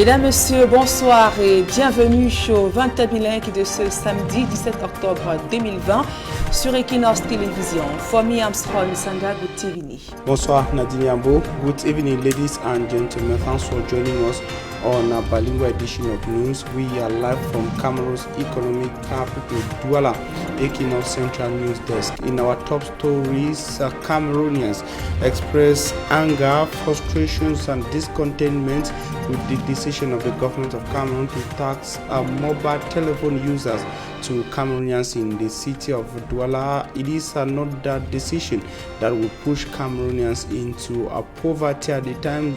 Mesdames, Messieurs, bonsoir et bienvenue au 20e bilingue de ce samedi 17 octobre 2020 sur Equinox Télévision. Fomi Armstrong Sanga, good evening. Bonsoir Nadine Yambo. Good evening, ladies and gentlemen. Thanks for joining us on a bilingual edition of news. We are live from Cameroon's economic capital, Douala, Equinox Central News Desk. In our top stories, Cameroonians express anger, frustrations, and discontentment with the decision of the government of Cameroon to tax mobile telephone users to Cameroonians in the city of Douala. It is another decision that will push Cameroonians into poverty at the time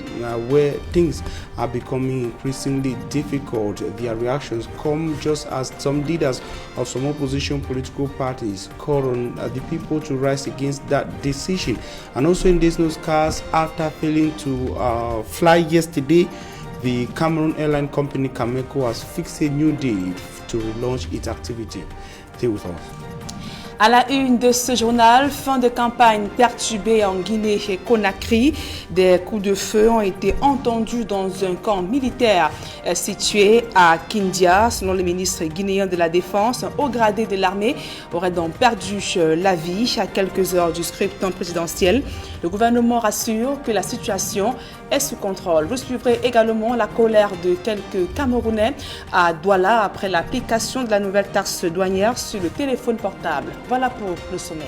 where things are becoming increasingly difficult. Their reactions come just as some leaders of some opposition political parties call on the people to rise against that decision. And also in this newscast, after failing to fly yesterday, the Cameroon airline company Cameco has fixed a new date to relaunch its activity. Stay with us. À la une de ce journal, fin de campagne perturbée en Guinée et Conakry. Des coups de feu ont été entendus dans un camp militaire situé à Kindia. Selon le ministre guinéen de la Défense, un haut gradé de l'armée aurait donc perdu la vie à quelques heures du scrutin présidentiel. Le gouvernement rassure que la situation est sous contrôle. Vous suivrez également la colère de quelques Camerounais à Douala après l'application de la nouvelle taxe douanière sur le téléphone portable. Voilà pour le sommaire.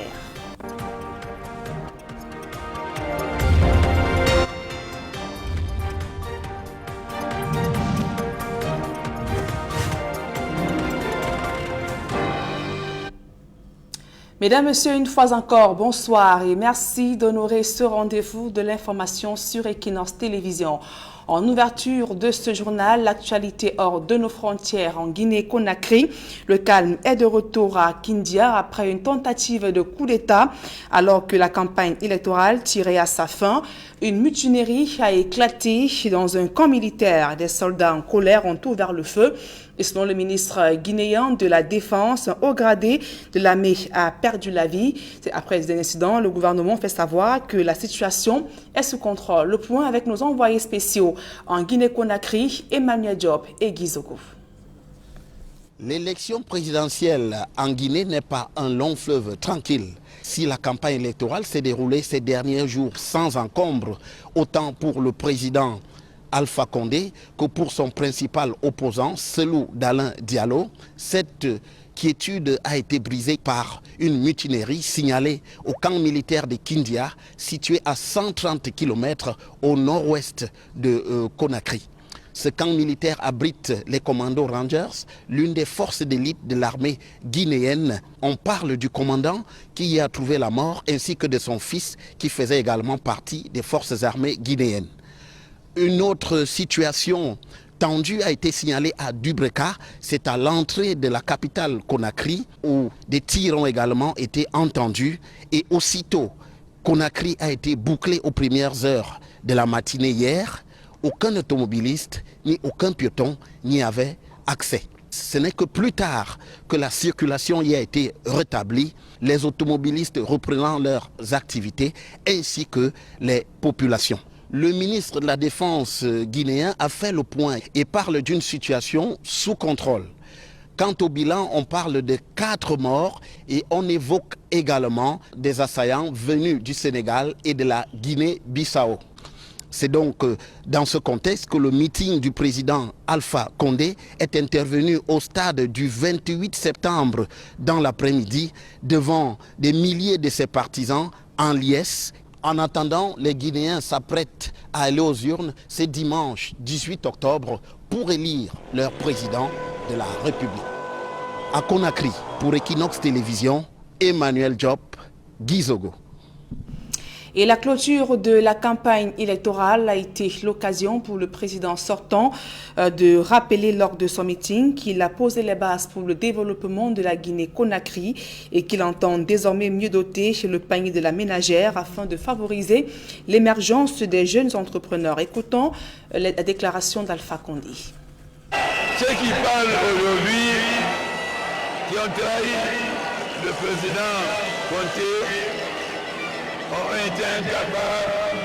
Mesdames, Messieurs, une fois encore, bonsoir et merci d'honorer ce rendez-vous de l'information sur Equinox Télévision. En ouverture de ce journal, l'actualité hors de nos frontières en Guinée-Conakry. Le calme est de retour à Kindia après une tentative de coup d'État. Alors que la campagne électorale tirait à sa fin, une mutinerie a éclaté dans un camp militaire. Des soldats en colère ont ouvert le feu. Et selon le ministre guinéen de la Défense, un haut gradé de l'armée a perdu la vie. Après cet incident, le gouvernement fait savoir que la situation est sous contrôle. Le point avec nos envoyés spéciaux en Guinée-Conakry, Emmanuel Diop et Guy Zogo. L'élection présidentielle en Guinée n'est pas un long fleuve tranquille. Si la campagne électorale s'est déroulée ces derniers jours sans encombre, autant pour le président Alpha Condé que pour son principal opposant, Selou Dalein Diallo, cette quiétude a été brisée par une mutinerie signalée au camp militaire de Kindia, situé à 130 km au nord-ouest de Conakry. Ce camp militaire abrite les commandos Rangers, l'une des forces d'élite de l'armée guinéenne. On parle du commandant qui y a trouvé la mort, ainsi que de son fils qui faisait également partie des forces armées guinéennes. Une autre situation tendue a été signalée à Dubreka, c'est à l'entrée de la capitale Conakry, où des tirs ont également été entendus. Et aussitôt, Conakry a été bouclé aux premières heures de la matinée hier. Aucun automobiliste ni aucun piéton n'y avait accès. Ce n'est que plus tard que la circulation y a été rétablie, les automobilistes reprenant leurs activités ainsi que les populations. Le ministre de la Défense guinéen a fait le point et parle d'une situation sous contrôle. Quant au bilan, on parle de 4 morts et on évoque également des assaillants venus du Sénégal et de la Guinée-Bissau. C'est donc dans ce contexte que le meeting du président Alpha Condé est intervenu au stade du 28 septembre dans l'après-midi devant des milliers de ses partisans en liesse. En attendant, les Guinéens s'apprêtent à aller aux urnes ce dimanche 18 octobre pour élire leur président de la République. À Conakry, pour Equinox Télévision, Emmanuel Diop, Guy Zogo. Et la clôture de la campagne électorale a été l'occasion pour le président sortant de rappeler lors de son meeting qu'il a posé les bases pour le développement de la Guinée-Conakry et qu'il entend désormais mieux doter le panier de la ménagère afin de favoriser l'émergence des jeunes entrepreneurs. Écoutons la déclaration d'Alpha Condé. Ceux qui parlent aujourd'hui, qui ont trahi le président Conté, ont été incapables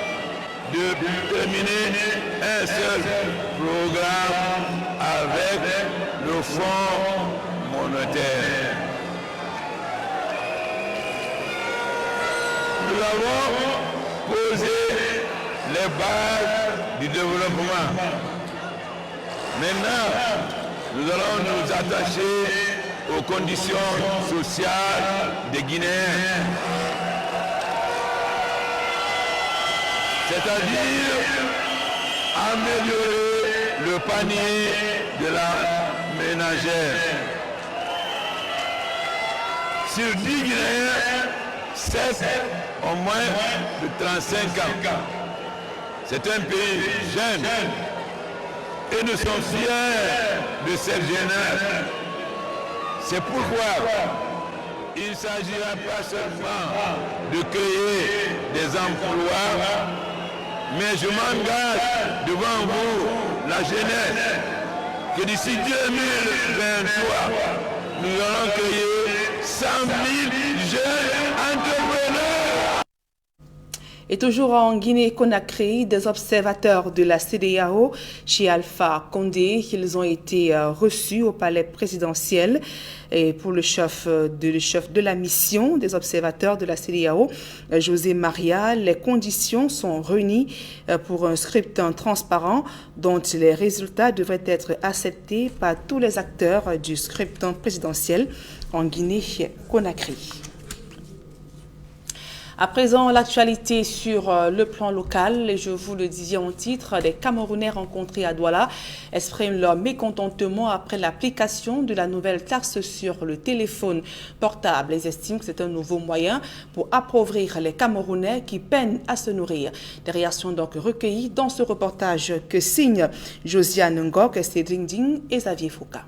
de terminer un seul programme avec le Fonds monétaire. Nous avons posé les bases du développement. Maintenant, nous allons nous attacher aux conditions sociales des Guinéens. C'est-à-dire améliorer le panier de la ménagère. Sur 10 Guinéens, 7 ont moins de 35 ans. C'est un pays jeune et nous sommes fiers de cette jeunesse. C'est pourquoi il ne s'agira pas seulement de créer des emplois, mais je m'engage devant vous, la jeunesse, que d'ici 2023, nous allons créer 100 000 jeunes entrepreneurs. Et toujours en Guinée-Conakry, des observateurs de la CEDEAO chez Alpha Condé, ils ont été reçus au palais présidentiel. Et pour le chef de la mission des observateurs de la CEDEAO, José Maria, les conditions sont réunies pour un scrutin transparent dont les résultats devraient être acceptés par tous les acteurs du scrutin présidentiel en Guinée-Conakry. À présent, l'actualité sur le plan local, et je vous le disais en titre, les Camerounais rencontrés à Douala expriment leur mécontentement après l'application de la nouvelle taxe sur le téléphone portable. Ils estiment que c'est un nouveau moyen pour appauvrir les Camerounais qui peinent à se nourrir. Des réactions donc recueillies dans ce reportage que signent Josiane Ngok, Cédric Ding et Xavier Foucault.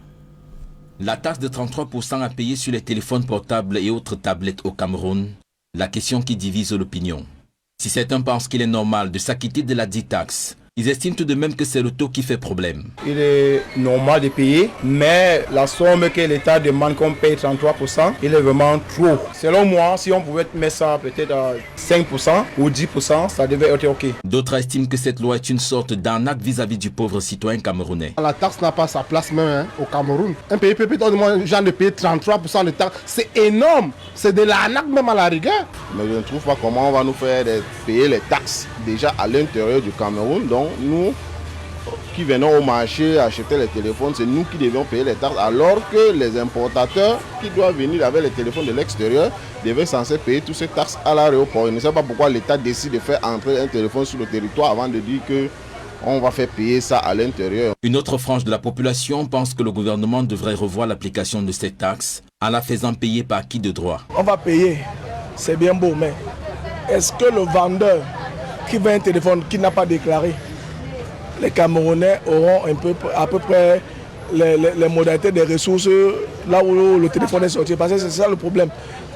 La taxe de 33% à payer sur les téléphones portables et autres tablettes au Cameroun. La question qui divise l'opinion. Si certains pensent qu'il est normal de s'acquitter de la dite taxe, ils estiment tout de même que c'est le taux qui fait problème. Il est normal de payer, mais la somme que l'État demande qu'on paye 33%, il est vraiment trop. Selon moi, si on pouvait mettre ça peut-être à 5% ou 10%, ça devait être OK. D'autres estiment que cette loi est une sorte d'arnaque vis-à-vis du pauvre citoyen camerounais. La taxe n'a pas sa place même au Cameroun. Un pays peut demander aux gens de payer 33% de taxe. C'est énorme. C'est de l'arnaque même à la rigueur. Mais je ne trouve pas comment on va nous faire payer les taxes déjà à l'intérieur du Cameroun. Donc nous qui venons au marché acheter les téléphones, c'est nous qui devions payer les taxes, alors que les importateurs qui doivent venir avec les téléphones de l'extérieur devaient censés payer toutes ces taxes à l'aéroport. Je ne sais pas pourquoi l'État décide de faire entrer un téléphone sur le territoire avant de dire que on va faire payer ça à l'intérieur. Une autre frange de la population pense que le gouvernement devrait revoir l'application de ces taxes en la faisant payer par qui de droit. On va payer, c'est bien beau, mais est-ce que le vendeur qui vend un téléphone qui n'a pas déclaré, les Camerounais auront à peu près les modalités des ressources là où le téléphone est sorti? Parce que c'est ça le problème.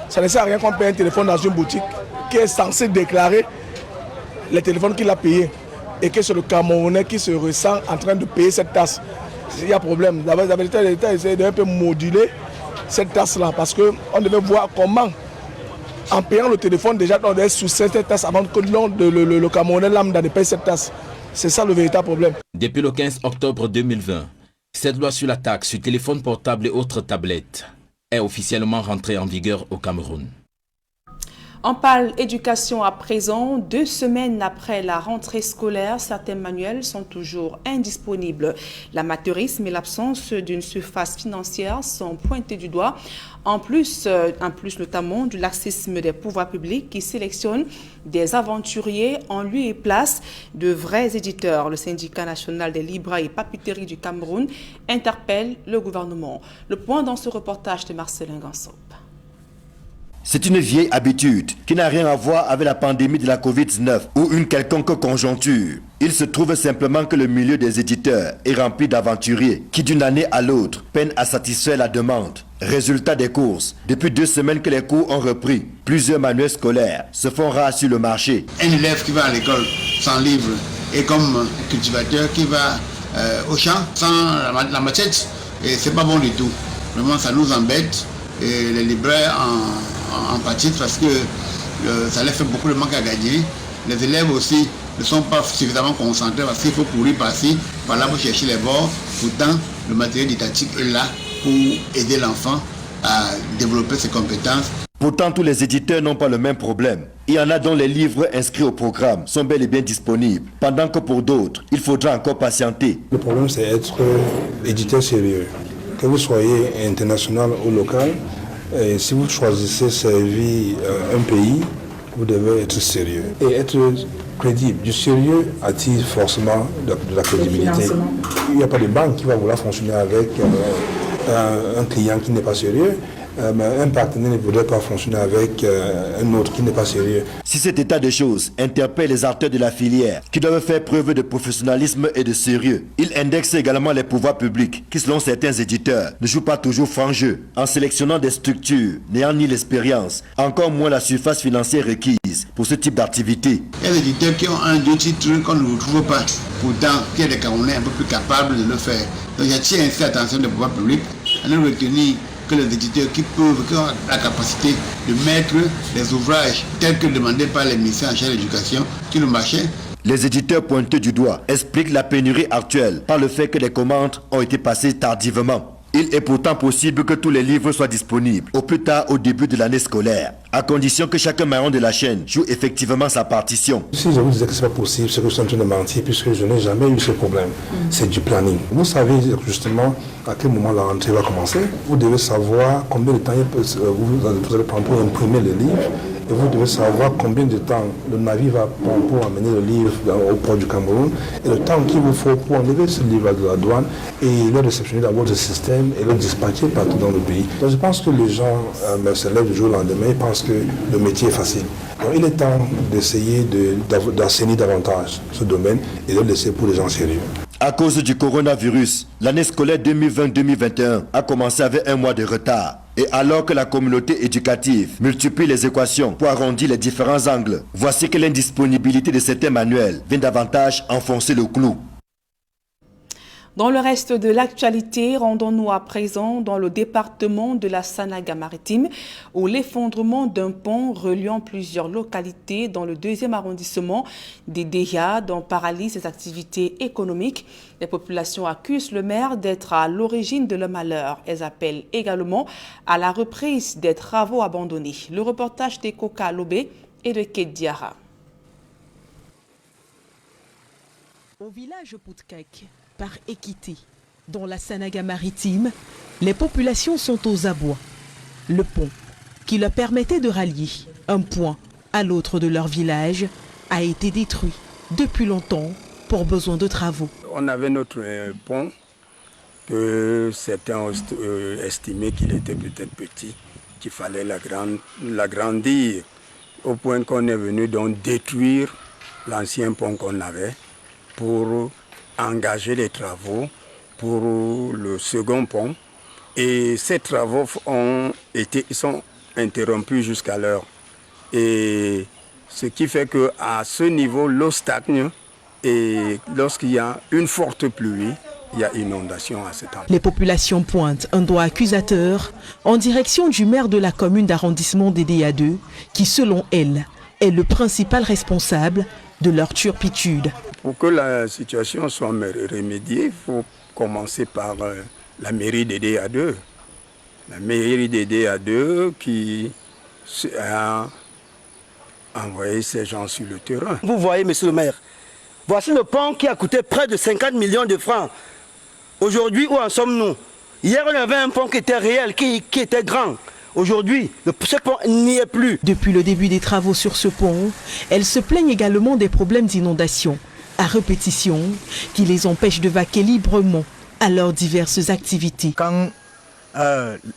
Ça ne sert à rien qu'on paye un téléphone dans une boutique qui est censé déclarer les téléphones qu'il a payés et que c'est le Camerounais qui se ressent en train de payer cette taxe. Il y a problème. L'État essaie d'un peu moduler cette taxe-là parce qu'on devait voir comment, en payant le téléphone, déjà on devait sous cette taxe avant que le Camerounais lambda ne paye cette taxe. C'est ça le véritable problème. Depuis le 15 octobre 2020, cette loi sur la taxe sur téléphone portable et autres tablettes est officiellement rentrée en vigueur au Cameroun. On parle éducation à présent. 2 semaines après la rentrée scolaire, certains manuels sont toujours indisponibles. L'amateurisme et l'absence d'une surface financière sont pointés du doigt. En plus notamment du laxisme des pouvoirs publics qui sélectionnent des aventuriers en lieu et place de vrais éditeurs. Le syndicat national des libraires et papeteries du Cameroun interpelle le gouvernement. Le point dans ce reportage de Marcelin Gansop. C'est une vieille habitude qui n'a rien à voir avec la pandémie de la Covid-19 ou une quelconque conjoncture. Il se trouve simplement que le milieu des éditeurs est rempli d'aventuriers qui d'une année à l'autre peinent à satisfaire la demande. Résultat des courses, depuis 2 semaines que les cours ont repris, plusieurs manuels scolaires se font rares sur le marché. Un élève qui va à l'école sans livre et comme cultivateur qui va au champ sans la machette, et c'est pas bon du tout. Vraiment ça nous embête et les libraires en partie parce que ça leur fait beaucoup de manque à gagner. Les élèves aussi ne sont pas suffisamment concentrés parce qu'il faut courir par-ci, par-là pour chercher les bords. Pourtant, le matériel didactique est là pour aider l'enfant à développer ses compétences. Pourtant, tous les éditeurs n'ont pas le même problème. Il y en a dont les livres inscrits au programme sont bel et bien disponibles, pendant que pour d'autres, il faudra encore patienter. Le problème, c'est être éditeur sérieux. Que vous soyez international ou local, et si vous choisissez servir un pays, vous devez être sérieux et être crédible. Du sérieux attire forcément de la crédibilité. Il n'y a pas de banque qui va vouloir fonctionner avec un client qui n'est pas sérieux. Un partenaire ne voudrait pas fonctionner avec un autre qui n'est pas sérieux. Si cet état de choses interpelle les acteurs de la filière, qui doivent faire preuve de professionnalisme et de sérieux, il indexe également les pouvoirs publics, qui selon certains éditeurs, ne jouent pas toujours franc jeu, en sélectionnant des structures n'ayant ni l'expérience, encore moins la surface financière requise pour ce type d'activité. Il y a des éditeurs qui ont un, deux titres qu'on ne retrouve pas. Pourtant, il y a des Camerounais un peu plus capables de le faire. Donc j'attire ainsi l'attention des pouvoirs publics à ne retenir que les éditeurs qui ont la capacité de mettre les ouvrages tels que demandés par les ministères en charge de l'éducation sur le marché. Les éditeurs pointés du doigt expliquent la pénurie actuelle par le fait que les commandes ont été passées tardivement. Il est pourtant possible que tous les livres soient disponibles au plus tard au début de l'année scolaire, à condition que chaque maillon de la chaîne joue effectivement sa partition. Si je vous disais que ce n'est pas possible, c'est que je suis en train de mentir puisque je n'ai jamais eu ce problème. C'est du planning. Vous savez justement à quel moment la rentrée va commencer. Vous devez savoir combien de temps vous allez prendre pour imprimer les livres. Et vous devez savoir combien de temps le navire va prendre pour amener le livre au port du Cameroun et le temps qu'il vous faut pour enlever ce livre de la douane et le réceptionner dans votre système et le dispatcher partout dans le pays. Donc je pense que les gens se lèvent du jour au lendemain et pensent que le métier est facile. Donc il est temps d'essayer d'assainir davantage ce domaine et de le laisser pour les gens sérieux. À cause du coronavirus, l'année scolaire 2020-2021 a commencé avec un mois de retard. Et alors que la communauté éducative multiplie les équations pour arrondir les différents angles, voici que l'indisponibilité de certains manuels vient davantage enfoncer le clou. Dans le reste de l'actualité, rendons-nous à présent dans le département de la Sanaga-Maritime où l'effondrement d'un pont reliant plusieurs localités dans le 2e arrondissement des Déhades paralyse les activités économiques. Les populations accusent le maire d'être à l'origine de leur malheur. Elles appellent également à la reprise des travaux abandonnés. Le reportage d'Ekoka Lobé et de Kate Diara. Au village Poutkek, par équité, dans la Sanaga-Maritime, les populations sont aux abois. Le pont, qui leur permettait de rallier un point à l'autre de leur village, a été détruit depuis longtemps pour besoin de travaux. On avait notre pont que certains ont estimé qu'il était peut-être petit, qu'il fallait l'agrandir, au point qu'on est venu donc détruire l'ancien pont qu'on avait pour engager les travaux pour le second pont. Et ces travaux sont interrompus jusqu'à l'heure. Et ce qui fait qu'à ce niveau, l'eau stagne et lorsqu'il y a une forte pluie, il y a inondation à cet endroit. Les populations pointent un doigt accusateur en direction du maire de la commune d'arrondissement des DA2 qui, selon elle, est le principal responsable de leur turpitude. Pour que la situation soit remédiée, il faut commencer par la mairie des DA2. La mairie des DA2 qui a envoyé ces gens sur le terrain. Vous voyez, monsieur le maire, voici le pont qui a coûté près de 50 millions de francs. Aujourd'hui, où en sommes-nous? Hier, on avait un pont qui était réel, qui était grand. Aujourd'hui, ce pont n'y est plus. Depuis le début des travaux sur ce pont, elles se plaignent également des problèmes d'inondation à répétition qui les empêchent de vaquer librement à leurs diverses activités. Quand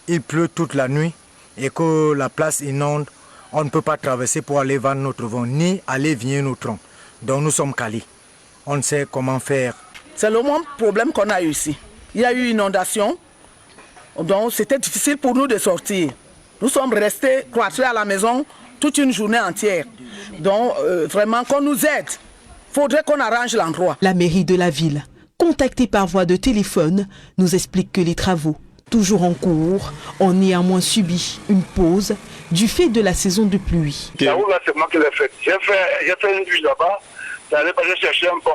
il pleut toute la nuit et que la place inonde, on ne peut pas traverser pour aller vendre notre vin, ni aller vigner nos troncs. Donc nous sommes calés. On ne sait comment faire. C'est le même problème qu'on a eu ici. Il y a eu inondation, donc c'était difficile pour nous de sortir. Nous sommes restés cloîtrés à la maison toute une journée entière. Donc vraiment qu'on nous aide. Il faudrait qu'on arrange l'endroit. La mairie de la ville, contactée par voie de téléphone, nous explique que les travaux, toujours en cours, ont néanmoins subi une pause du fait de la saison de pluie. La route là, c'est moi qui l'ai faite. J'ai fait une bûche là-bas Il allait pas chercher un pont.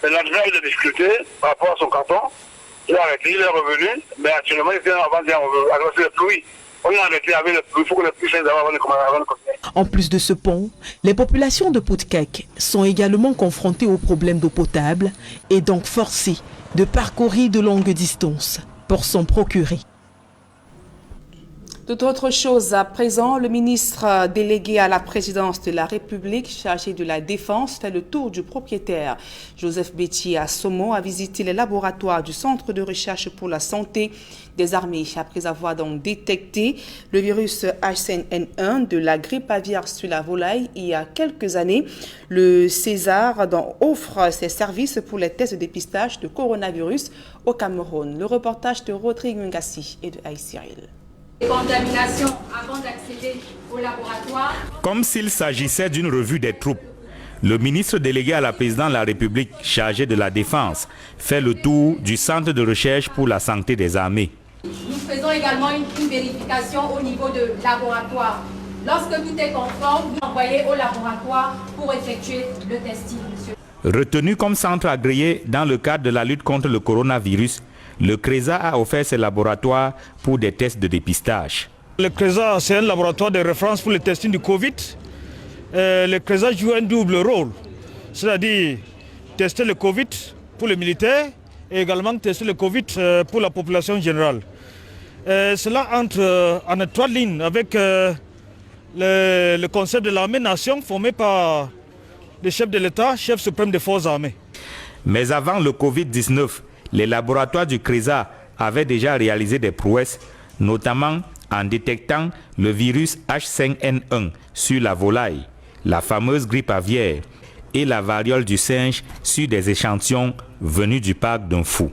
Mais là, il a eu des difficultés par rapport à son canton. Il a arrêté, il est revenu, mais actuellement, il était avant avec le pluie. On a arrêté avec le pluie, il faut que le pluie s'aille avant de continuer. En plus de ce pont, les populations de Poutkek sont également confrontées aux problèmes d'eau potable et donc forcées de parcourir de longues distances pour s'en procurer. Toute autre chose à présent, le ministre délégué à la présidence de la République chargé de la Défense fait le tour du propriétaire. Joseph Bétier à Somo a visité les laboratoires du Centre de recherche pour la santé des armées après avoir donc détecté le virus H5N1 de la grippe aviaire sur la volaille il y a quelques années. Le César offre ses services pour les tests de dépistage de coronavirus au Cameroun. Le reportage de Rodrigue Ngassi et de Aïe Cyril. Contamination avant d'accéder au laboratoire. Comme s'il s'agissait d'une revue des troupes, le ministre délégué à la présidence de la République chargé de la Défense fait le tour du Centre de recherche pour la santé des armées. Nous faisons également une vérification au niveau de laboratoire. Lorsque tout est conforme, vous envoyez au laboratoire pour effectuer le testing, monsieur. Retenu comme centre agréé dans le cadre de la lutte contre le coronavirus, le CRESA a offert ses laboratoires pour des tests de dépistage. Le CRESA, c'est un laboratoire de référence pour le testing du Covid. Le CRESA joue un double rôle, c'est-à-dire tester le Covid pour les militaires et également tester le Covid pour la population générale. Cela entre en étroite ligne avec le concept de l'armée-nation formé par le chef de l'État, chef suprême des forces armées. Mais avant le Covid-19, les laboratoires du CRESA avaient déjà réalisé des prouesses, notamment en détectant le virus H5N1 sur la volaille, la fameuse grippe aviaire et la variole du singe sur des échantillons venus du parc d'un fou.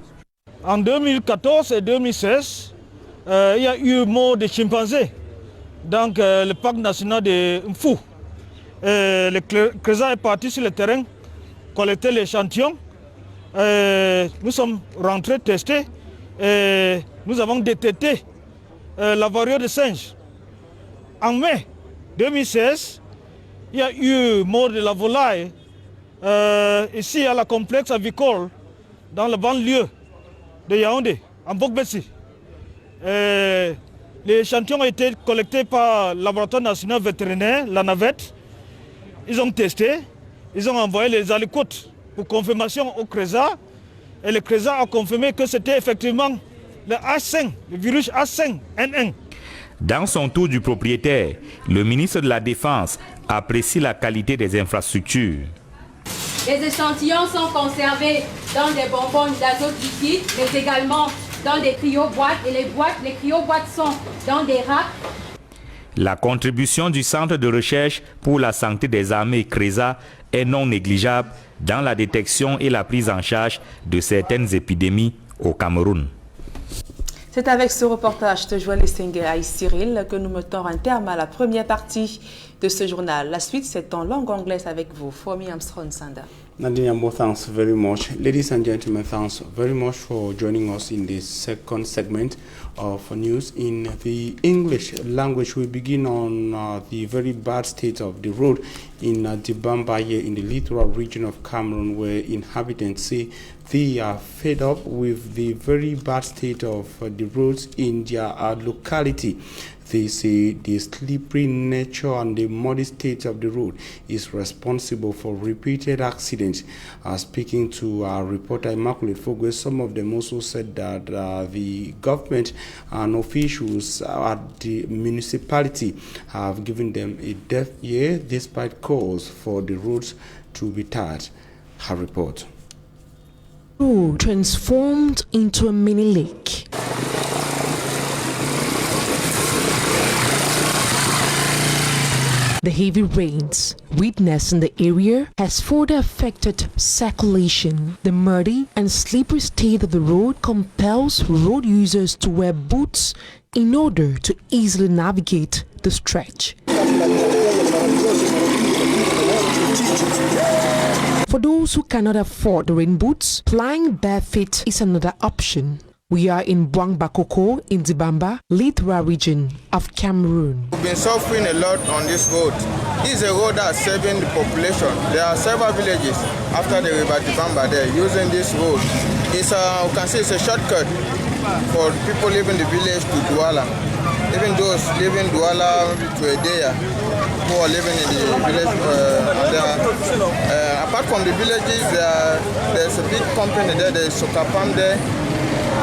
En 2014 et 2016, il y a eu mort de chimpanzés dans le parc national de Mfou. Le CRESA est parti sur le terrain, collecter l'échantillon. Nous sommes rentrés tester et nous avons détecté la variole de singe. En mai 2016, il y a eu mort de la volaille ici à la complexe avicole dans la banlieue de Yaoundé, en Bogbessi. Les échantillons ont été collectés par le laboratoire national vétérinaire, la navette. Ils ont testé, ils ont envoyé les alicotes pour confirmation au CRESA. Et le CRESA a confirmé que c'était effectivement le H5, le virus H5N1. Dans son tour du propriétaire, le ministre de la Défense apprécie la qualité des infrastructures. Les échantillons sont conservés dans des bonbonnes d'azote liquide, mais également dans des cryoboîtes. Et les cryoboîtes sont dans des racks. La contribution du Centre de recherche pour la santé des armées CRESA est non négligeable dans la détection et la prise en charge de certaines épidémies au Cameroun. C'est avec ce reportage de Joël Essengue à Cyril que nous mettons un terme à la première partie de ce journal. La suite, c'est en langue anglaise avec vous, Fomi Armstrong Sanda. Nadine Ambo, thanks very much. Ladies and gentlemen, thanks very much for joining us in this second segment of news in the English language. We begin on the very bad state of the road in Dibambaye in the littoral region of Cameroon, where inhabitants say they are fed up with the very bad state of the roads in their locality. They say the slippery nature and the muddy state of the road is responsible for repeated accidents. Speaking to our reporter Immaculate Fogwe, some of them also said that the government and officials at the municipality have given them a deaf ear despite calls for the roads to be tarred. Her report. Road transformed into a mini lake. The heavy rains witnessed in the area has further affected circulation. The muddy and slippery state of the road compels road users to wear boots in order to easily navigate the stretch. For those who cannot afford the rain boots, flying barefoot is another option. We are in Boang Bakoko in Dibamba, Lithra region of Cameroon. We've been suffering a lot on this road. This is a road that's serving the population. There are several villages after the river Dibamba there using this road. It's you can see it's a shortcut for people living the village to Douala. Even those living Douala to Edea who are living in the village. Apart from the villages, there's a big company there, there's Sokapam there,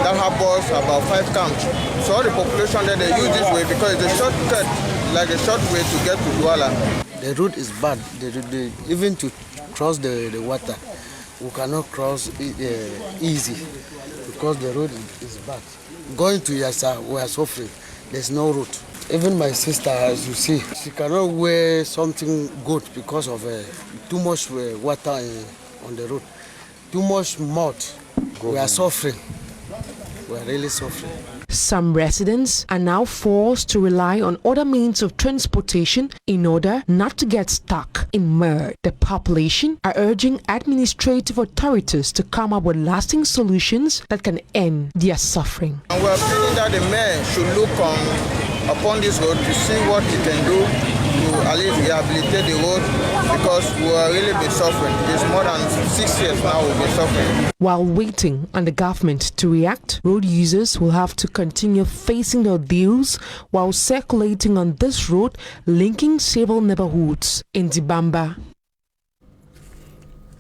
that has about 5 camps. So all the population there, they use this way because it's a shortcut, like a short way to get to Douala. The road is bad, even to cross the water, we cannot cross easy because the road is bad. Going to Yassa, we are suffering, there's no road. Even my sister, as you see, she cannot wear something good because of too much water on the road, too much mud. We are suffering. We are really suffering. Some residents are now forced to rely on other means of transportation in order not to get stuck in mud. The population are urging administrative authorities to come up with lasting solutions that can end their suffering. And we are feeling that the mayor should look upon this road to see what he can do to at least rehabilitate the road because we are really been suffering. It's more than 6 years now we've been suffering. While waiting on the government to react, road users will have to continue facing the ordeals while circulating on this road linking several neighborhoods in Dibamba.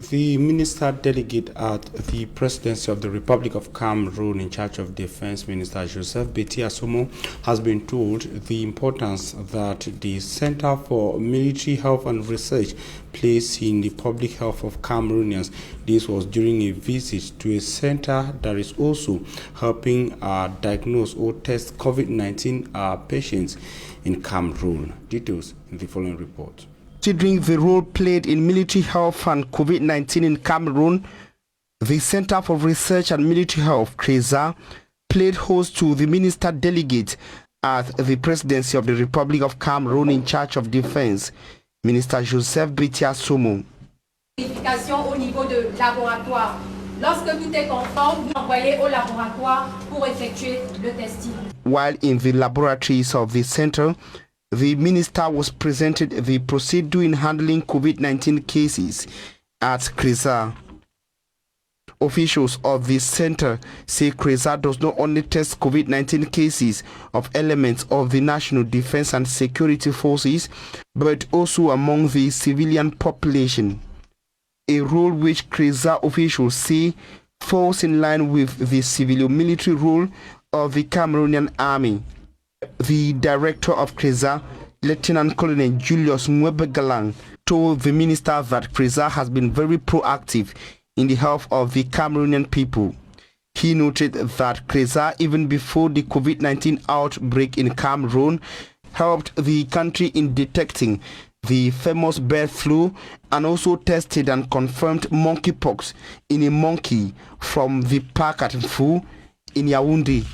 The minister delegate at the Presidency of the Republic of Cameroon in charge of Defense, Minister Joseph Beti Asomo, has been told the importance that the Center for Military Health and Research plays in the public health of Cameroonians. This was during a visit to a center that is also helping diagnose or test COVID-19 patients in Cameroon. Details in the following report. Considering the role played in military health and COVID-19 in Cameroon, the Center for Research and Military Health, CRESA, played host to the minister delegate at the Presidency of the Republic of Cameroon in charge of Defense, Minister Joseph Beti Asomo. Au niveau de laboratoire. Lorsque tout est conforme, vous envoyez au laboratoire pour effectuer le testing. While in the laboratories of the center, the minister was presented the procedure in handling COVID-19 cases at CRESA. Officials of the center say CRESA does not only test COVID-19 cases of elements of the National Defense and Security Forces, but also among the civilian population, a role which CRESA officials say falls in line with the civil-military role of the Cameroonian Army. The director of CRESA, Lieutenant Colonel Julius Mwebe-Galang, told the minister that CRESA has been very proactive in the health of the Cameroonian people. He noted that CRESA, even before the COVID-19 outbreak in Cameroon, helped the country in detecting the famous bird flu and also tested and confirmed monkeypox in a monkey from the park at Mfu in Yaoundé.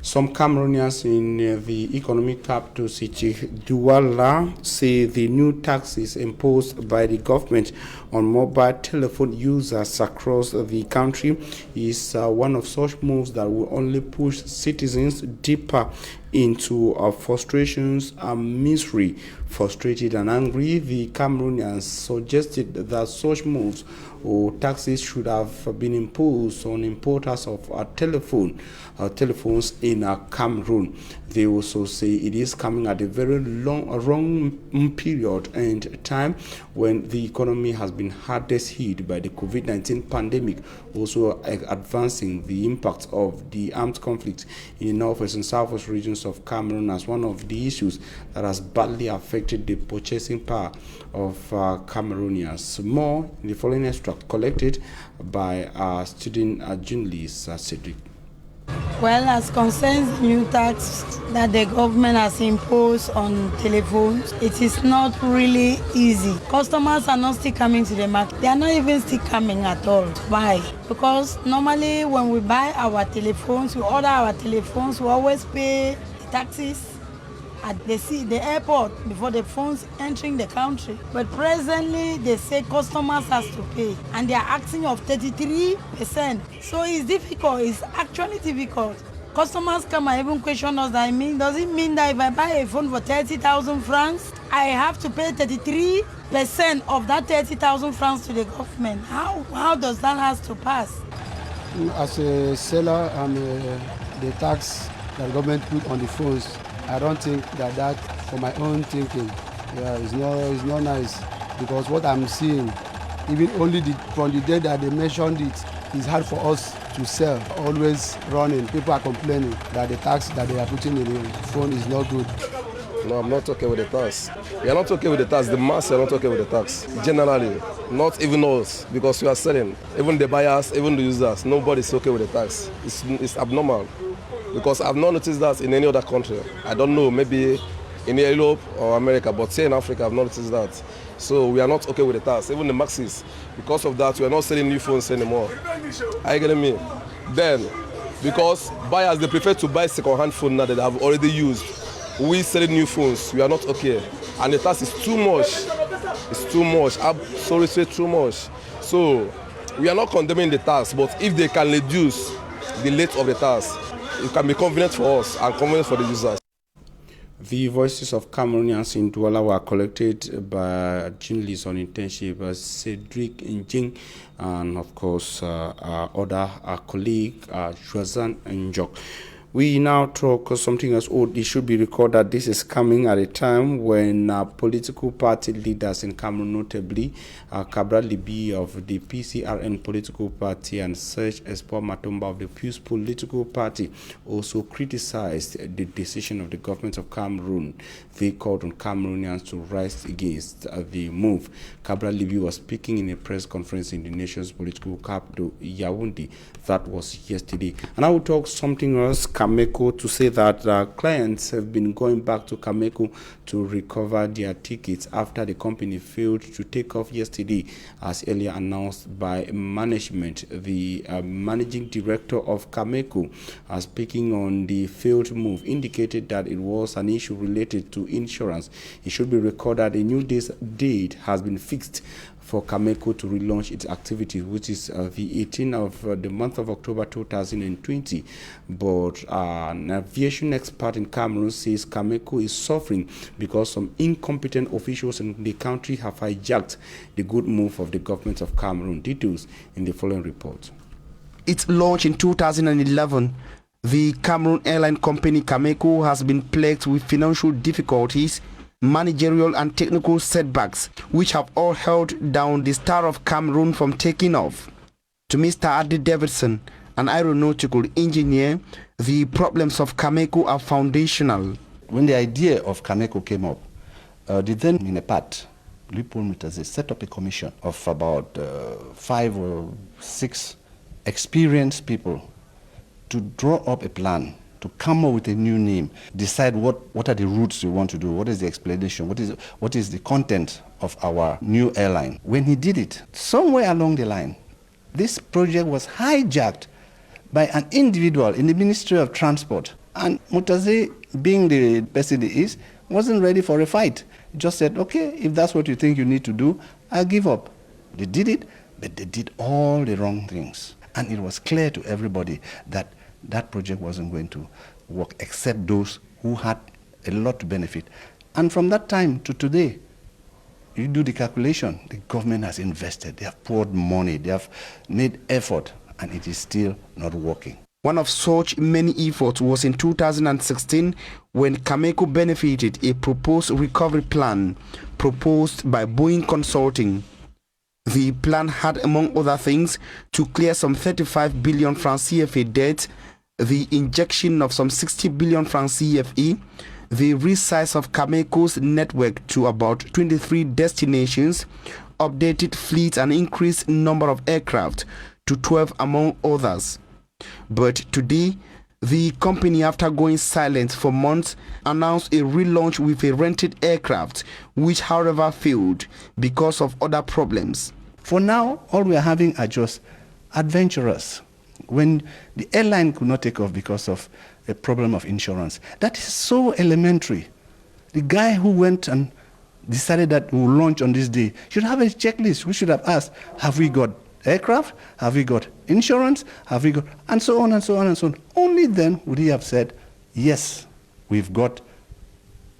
Some Cameroonians in the economic capital city, Douala, say the new taxes imposed by the government on mobile telephone users across the country is one of such moves that will only push citizens deeper into frustrations and misery. Frustrated and angry, the Cameroonians suggested that such moves or taxes should have been imposed on importers of telephones in Cameroon. They also say it is coming at a very wrong period and time when the economy has been hardest hit by the COVID-19 pandemic, also advancing the impact of the armed conflict in the northwest and southwest regions of Cameroon as one of the issues that has badly affected the purchasing power of Cameroonians. More in the following extract collected by our student journalist Cedric. Well, as concerns the new tax that the government has imposed on telephones, it is not really easy. Customers are not still coming to the market. They are not even still coming at all to buy. Because normally when we buy our telephones, we order our telephones, we always pay the taxes at the airport before the phones entering the country. But presently, they say customers has to pay, and they are asking of 33%. So it's difficult. It's actually difficult. Customers come and even question us. Does it mean that if I buy a phone for 30,000 francs, I have to pay 33% of that 30,000 francs to the government? How does that have to pass? As a seller, the tax that the government put on the phones, I don't think that for my own thinking, is not nice, because what I'm seeing, even only from the day that they mentioned it, it's hard for us to sell. Always running. People are complaining that the tax that they are putting in the phone is not good. No, I'm not okay with the tax. We are not okay with the tax. The mass are not okay with the tax. Generally, not even us, because we are selling. Even the buyers, even the users, nobody's okay with the tax. It's abnormal, because I've not noticed that in any other country. I don't know, maybe in Europe or America, but here in Africa, I've not noticed that. So we are not okay with the tax. Even the maxis, because of that, we are not selling new phones anymore. Are you getting me? Then, because buyers, they prefer to buy second-hand phone now that they have already used. We selling new phones, we are not okay. And the tax is too much. It's too much. I'm sorry to say too much. So we are not condemning the tax, but if they can reduce the rate of the tax, it can be convenient for us and convenient for the users. The voices of Cameroonians in Douala were collected by journalists on internship, Cedric Njing, and of course our other colleague, Joazan Njok. We now talk something else. It should be recorded that this is coming at a time when political party leaders in Cameroon, notably Cabral Libi of the PCRN political party and Serge Espoir Matomba of the Pews political party, also criticized the decision of the government of Cameroon. They called on Cameroonians to rise against the move. Cabral Libi was speaking in a press conference in the nation's political capital, Yaoundé. That was yesterday. And I will talk something else, Cameco, to say that clients have been going back to Cameco to recover their tickets after the company failed to take off yesterday, as earlier announced by management. The managing director of Cameco, speaking on the failed move, indicated that it was an issue related to insurance. It should be recorded a new date has been fixed for Cameco to relaunch its activity, which is the 18th of the month of October 2020. But an aviation expert in Cameroon says Cameco is suffering because some incompetent officials in the country have hijacked the good move of the government of Cameroon. Details in the following report. Its launch in 2011, the Cameroon airline company Cameco has been plagued with financial difficulties, managerial and technical setbacks, which have all held down the star of Cameroon from taking off. To Mr. Adi Davidson, an aeronautical engineer, the problems of Cameco are foundational. When the idea of Cameco came up, the then Minepat, Louis-Paul Mutaze, set up a commission of about 5 or 6 experienced people to draw up a plan, to come up with a new name, decide what are the routes we want to do, what is the explanation, what is the content of our new airline. When he did it, somewhere along the line, this project was hijacked by an individual in the Ministry of Transport. And Mutaze, being the person he is, wasn't ready for a fight. He just said, okay, if that's what you think you need to do, I'll give up. They did it, but they did all the wrong things. And it was clear to everybody that that project wasn't going to work, except those who had a lot to benefit. And from that time to today, you do the calculation, the government has invested, they have poured money, they have made effort, and it is still not working. One of such many efforts was in 2016 when Cameco benefited a proposed recovery plan proposed by Boeing Consulting. The plan had, among other things, to clear some 35 billion francs CFA debt, the injection of some 60 billion francs CFE, the resize of Cameco's network to about 23 destinations, updated fleet and increased number of aircraft to 12, among others. But today, the company, after going silent for months, announced a relaunch with a rented aircraft, which however failed because of other problems. For now, all we are having are just adventurers. When the airline could not take off because of a problem of insurance, that is so elementary. The guy who went and decided that we'll launch on this day should have a checklist. We should have asked, have we got aircraft? Have we got insurance? Have we got, and so on and so on and so on. Only then would he have said, yes, we've got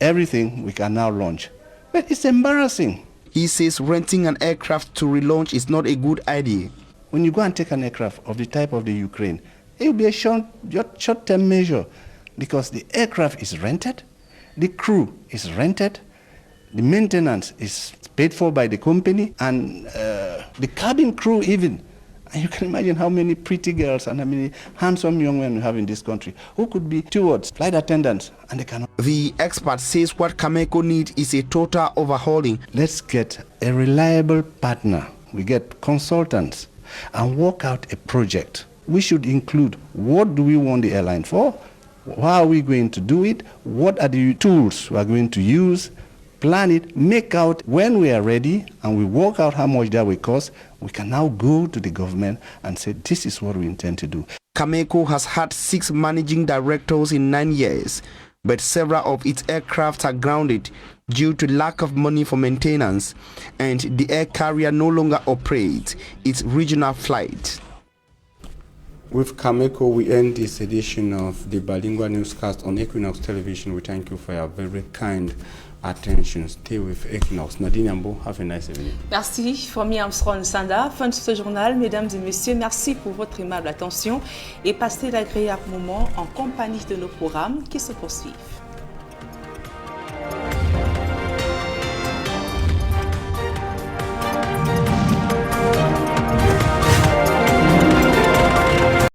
everything, we can now launch. But it's embarrassing. He says renting an aircraft to relaunch is not a good idea. When you go and take an aircraft of the type of the Ukraine, it will be a short-term measure because the aircraft is rented, the crew is rented, the maintenance is paid for by the company, and the cabin crew even. And you can imagine how many pretty girls and how many handsome young men we have in this country who could be stewards, flight attendants, and they cannot. The expert says what Cameco needs is a total overhauling. Let's get a reliable partner. We get consultants and work out a project. We should include what do we want the airline for, how are we going to do it, what are the tools we are going to use, plan it, make out when we are ready, and we work out how much that will cost. We can now go to the government and say, this is what we intend to do. Cameco has had 6 managing directors in 9 years, but several of its aircraft are grounded due to lack of money for maintenance, and the air carrier no longer operates its regional flights. With Cameco, we end this edition of the Bilingual Newscast on Equinox Television. We thank you for your very kind attention. Stay with Equinox. Nadine Yambo, have a nice evening. Merci, Fomi Armstrong Sanda. Fin de ce journal, mesdames et messieurs, merci pour votre aimable attention et passez d'agréables moments en compagnie de nos programmes qui se poursuivent.